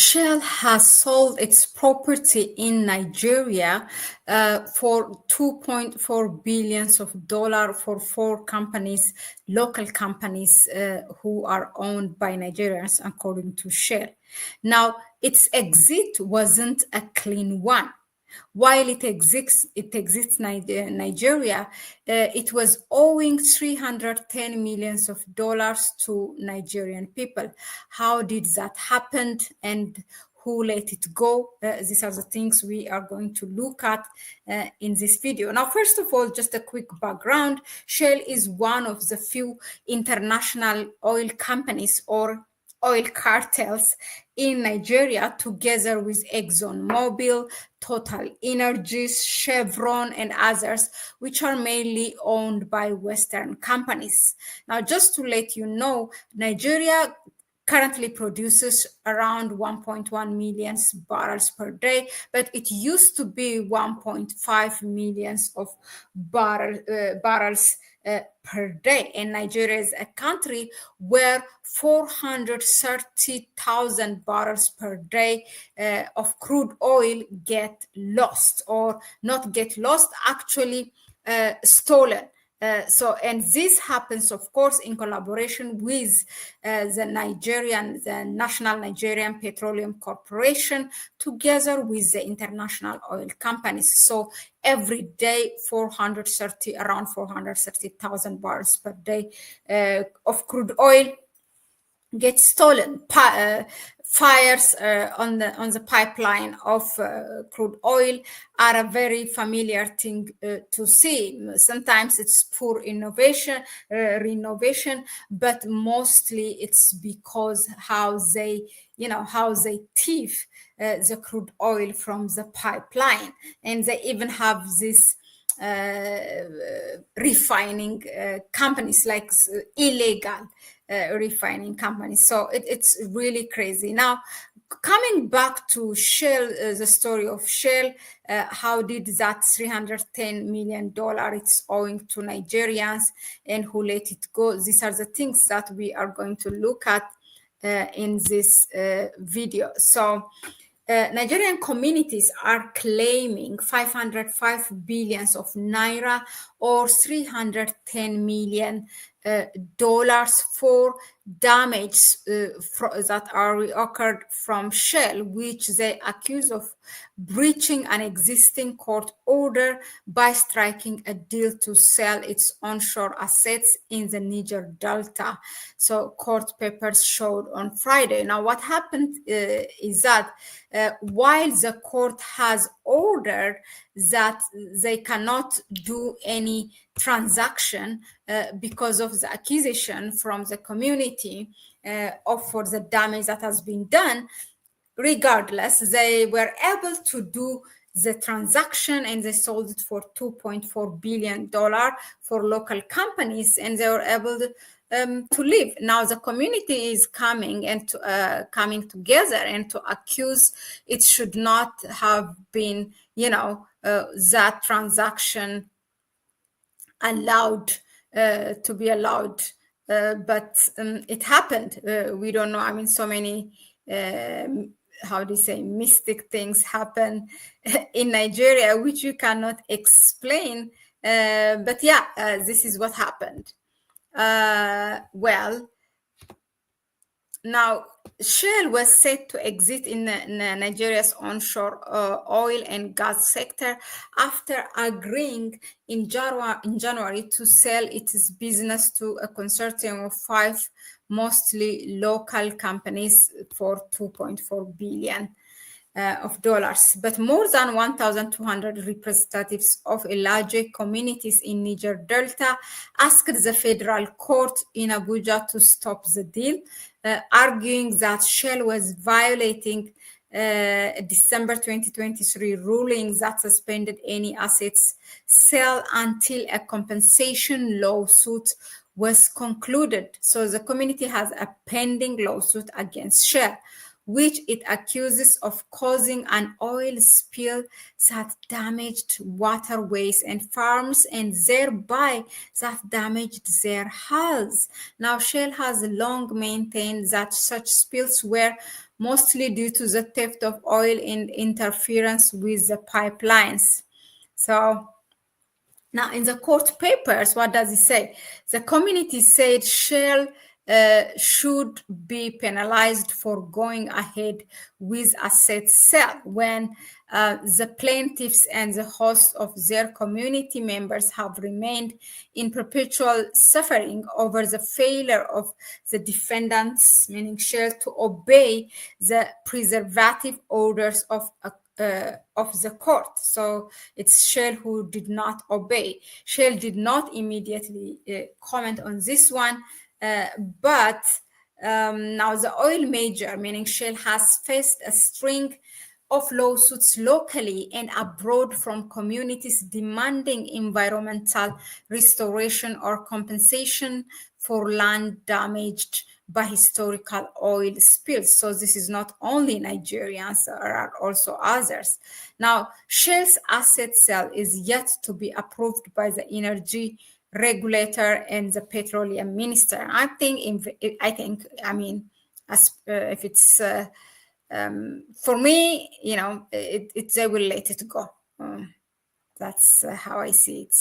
Shell has sold its property in Nigeria for $2.4 billion for four companies, local companies who are owned by Nigerians, according to Shell. Now, its exit wasn't a clean one. While it exists Nigeria, it was owing $310 million to Nigerian people. How did that happen, and who let it go? These are the things we are going to look at in this video. Now, first of all, just a quick background. Shell is one of the few international oil companies or oil cartels in Nigeria, together with ExxonMobil, Total Energies, Chevron, and others, which are mainly owned by Western companies. Now, just to let you know, Nigeria currently produces around 1.1 million barrels per day, but it used to be 1.5 million of barrels per day. And Nigeria is a country where 430,000 barrels per day of crude oil get lost, or not get lost, actually stolen. And this happens, of course, in collaboration with the National Nigerian Petroleum Corporation, together with the international oil companies. So every day, around 430,000 barrels per day of crude oil gets stolen. Fires on the pipeline of crude oil are a very familiar thing to see. Sometimes it's poor renovation, but mostly it's because how they thief the crude oil from the pipeline, and they even have this refining companies, like illegal refining companies. So it's really crazy. Now, coming back to Shell, the story of Shell, how did that $310 million it's owing to Nigerians, and who let it go? These are the things that we are going to look at in this video. So Nigerian communities are claiming 505 billion of naira, or $310 million for damage that are occurred from Shell, which they accuse of breaching an existing court order by striking a deal to sell its onshore assets in the Niger Delta. So court papers showed on Friday. Now, what happened is that while the court has ordered that they cannot do any transaction because of the accusation from the community for the damage that has been done, regardless, they were able to do the transaction, and they sold it for $2.4 billion for local companies, and they were able to live. Now the community is coming together and to accuse it should not have been, that transaction allowed to be allowed, but it happened. We don't know. I mean, so many mystic things happen in Nigeria, which you cannot explain. But yeah, this is what happened. Well, now Shell was set to exit in Nigeria's onshore oil and gas sector after agreeing in January to sell its business to a consortium of 5 mostly local companies for $2.4 billion of dollars. But more than 1,200 representatives of alleged communities in Niger Delta asked the federal court in Abuja to stop the deal, arguing that Shell was violating December 2023 ruling that suspended any assets sale until a compensation lawsuit was concluded. So the community has a pending lawsuit against Shell, which it accuses of causing an oil spill that damaged waterways and farms, and thereby that damaged their health. Now, Shell has long maintained that such spills were mostly due to the theft of oil and interference with the pipelines. So now, in the court papers, what does it say? The community said Shell should be penalized for going ahead with asset sale when the plaintiffs and the host of their community members have remained in perpetual suffering over the failure of the defendants, meaning Shell, to obey the preservative orders of the court. So it's Shell who did not obey. Shell did not immediately comment on this one, but now the oil major, meaning Shell, has faced a string of lawsuits locally and abroad from communities demanding environmental restoration or compensation for land damaged by historical oil spills. So this is not only Nigerians, there are also others. Now, Shell's asset sale is yet to be approved by the energy regulator and the petroleum minister. I mean, if it's for me, they will let it go. That's how I see it.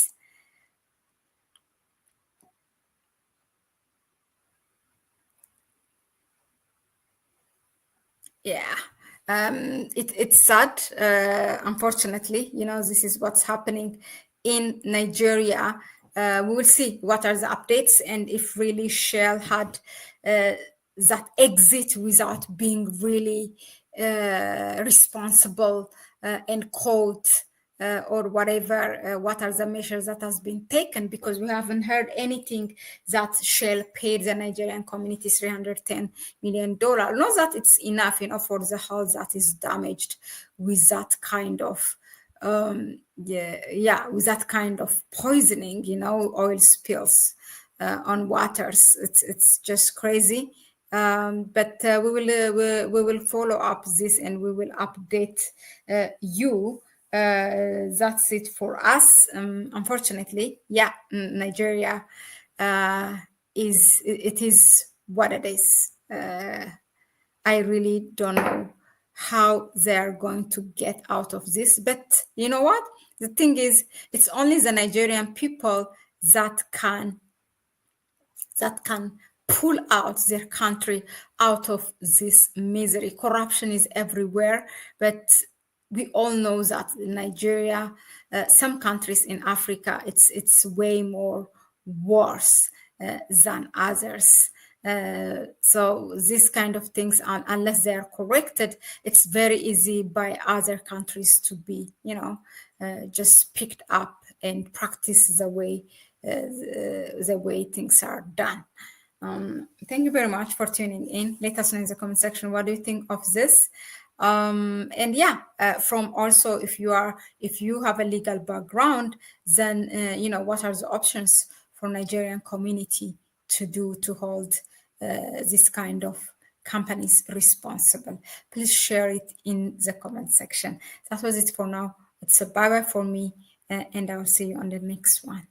Yeah, it's sad. Unfortunately, this is what's happening in Nigeria. We will see what are the updates and if really Shell had that exit without being really responsible and caught or whatever. What are the measures that has been taken? Because we haven't heard anything that Shell paid the Nigerian community $310 million. Not that it's enough, for the hull that is damaged with that kind of with that kind of poisoning, oil spills on waters. It's just crazy. But we will follow up this and we will update you. That's it for us. Unfortunately, Nigeria is what it is. I really don't know how they're going to get out of this. But you know what? The thing is, it's only the Nigerian people that can pull out their country out of this misery. Corruption is everywhere, but we all know that in Nigeria, some countries in Africa, it's way more worse than others. So these kind of things, unless they are corrected, it's very easy by other countries to be, just picked up and practice the way things are done. Thank you very much for tuning in. Let us know in the comment section what do you think of this. And from also if you have a legal background, then what are the options for Nigerian community to do to hold this kind of companies responsible? Please share it in the comment section. That was it for now. It's a bye-bye for me, and I'll see you on the next one.